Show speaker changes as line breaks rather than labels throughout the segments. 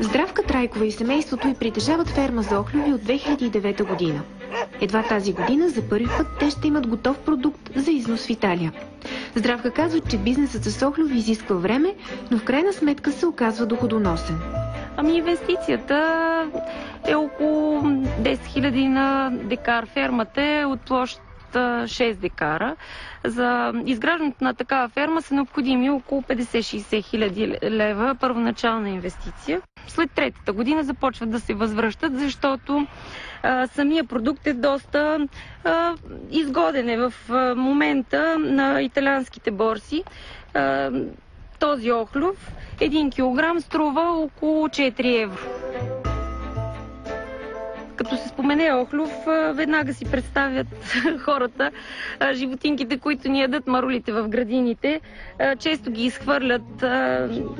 Здравка Трайкова и семейството й притежават ферма за охлюви от 2009 година. Едва тази година за първи път те ще имат готов продукт за износ в Италия. Здравка казва, че бизнесът с охлюви изисква време, но в крайна сметка се оказва доходоносен.
Инвестицията е около 10 000 на декар. Фермата е от площ 6 декара. За изграждането на такава ферма са необходими около 50-60 хиляди лева първоначална инвестиция. След третата година започват да се възвръщат, защото самия продукт е доста изгоден. В момента на италианските борси този охлюв 1 килограм струва около 4 евро. Като се спомене охлюв, веднага си представят хората животинките, които ни ядат марулите в градините. Често ги изхвърлят,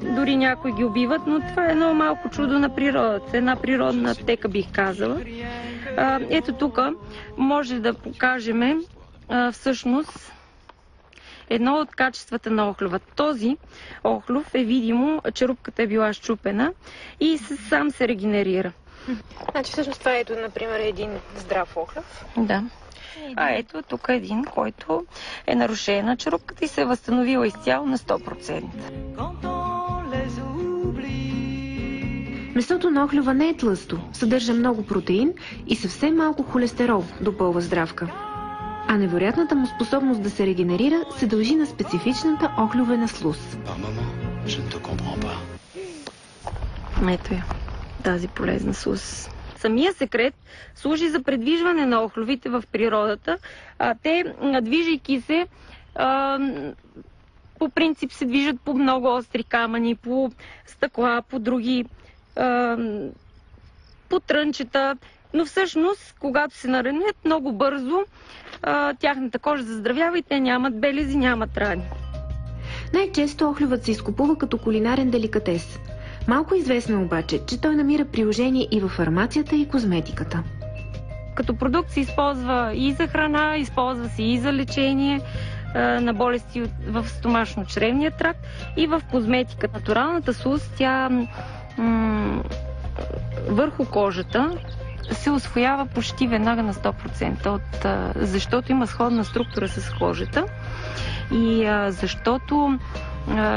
дори някои ги убиват, но това е едно малко чудо на природата. Една природна аптека, бих казала. Ето тук може да покажем всъщност едно от качествата на охлюва. Този охлюв е видимо, черупката е била счупена и сам се регенерира.
Значи всъщност това ето, например, един здрав охлюв.
Да. А ето тук е един, който е нарушена черупката и се е възстановила изцяло на 100%.
Месото на охлюва не е тлъсто, съдържа много протеин и съвсем малко холестерол, допълва Здравка. А невероятната му способност да се регенерира се дължи на специфичната охлювена слуз.
Ето я, тази полезна слуз. Самия секрет служи за предвижване на охлювите в природата. Те, движейки се, по принцип се движат по много остри камъни, по стъкла, по други, по трънчета. Но всъщност, когато се наранят много бързо, тяхната кожа заздравява и те нямат белези, нямат рани.
Най-често охлювът се изкупува като кулинарен деликатес. Малко известно е обаче, че той намира приложение и във фармацията и козметиката.
Като продукт се използва и за храна, използва се и за лечение на болести в стомашно-чревния тракт и в козметика. Натуралната слуз, тя върху кожата се усвоява почти веднага на 100%, защото има сходна структура с кожата и защото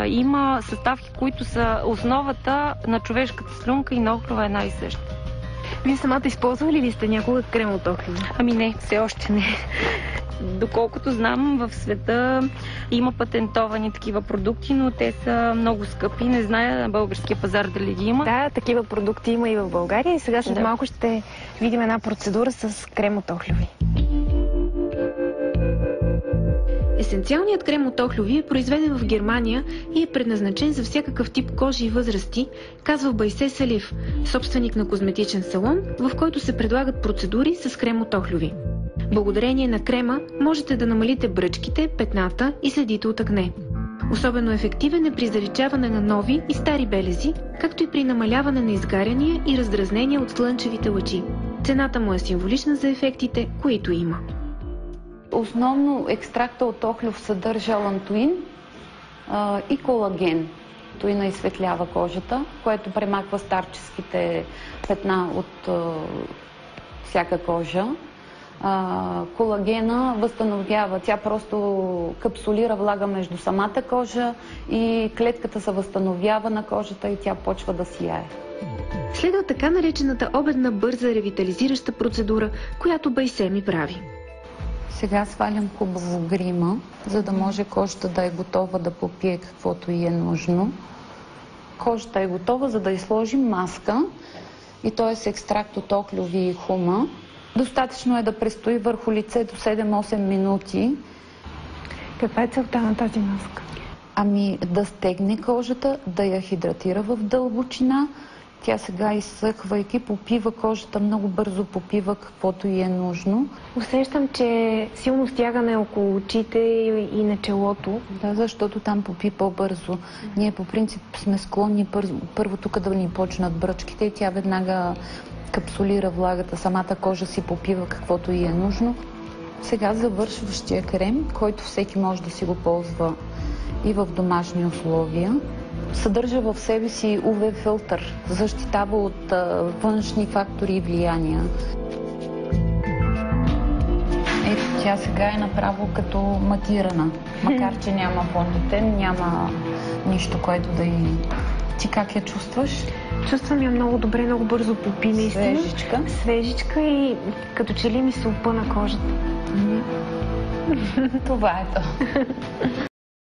има съставки, които са основата на човешката слюнка и на охлюва една и съща.
Вие самата използвали ли сте някога крем от охлюва?
Не, все още не. Доколкото знам, в света има патентовани такива продукти, но те са много скъпи. Не зная на българския пазар дали ги има.
Да, такива продукти има и в България и сега след малко ще видим една процедура с крем от охлюви. Есенциалният крем от охлюви е произведен в Германия и е предназначен за всякакъв тип кожи и възрасти, казва Байсе Салив, собственик на козметичен салон, в който се предлагат процедури с крем от охлюви. Благодарение на крема можете да намалите бръчките, петната и следите от акне. Особено ефективен е при заличаване на нови и стари белези, както и при намаляване на изгаряния и раздразнения от слънчевите лъчи. Цената му е символична за ефектите, които има.
Основно екстракта от охлюв съдържа лантуин и колаген. Туина изсветлява кожата, което премахва старческите петна от всяка кожа. Колагена възстановява, тя просто капсулира влага между самата кожа и клетката се възстановява на кожата и тя почва да сияе.
Следва така наречената обедна бърза ревитализираща процедура, която Байсе ми прави.
Сега свалям хубаво грима, за да може кожата да е готова да попие каквото й е нужно. Кожата е готова, за да изложим маска и т.е. с екстракт от охлюви и хума. Достатъчно е да престои върху лицето 7-8 минути.
Каква е целта на тази маска?
Да стегне кожата, да я хидратира в дълбочина. Тя сега изсъхвайки, попива кожата, много бързо попива каквото й е нужно.
Усещам, че силно стягане около очите и на челото.
Да, защото там попи по-бързо. Ние по принцип сме склонни първо тук да ни почнат бръчките и тя веднага капсулира влагата, самата кожа си попива каквото й е нужно. Сега завършващия крем, който всеки може да си го ползва и в домашни условия. съдържа в себе си UV филтър, защитава от външни фактори и влияния. Ето, тя сега е направо като матирана, макар че няма фондитен, няма нищо, което да и... Ти как я чувстваш?
Чувствам я много добре, много бързо попи, наистина.
Свежичка?
Свежичка и като че ли ми се опъна кожата.
Това е то.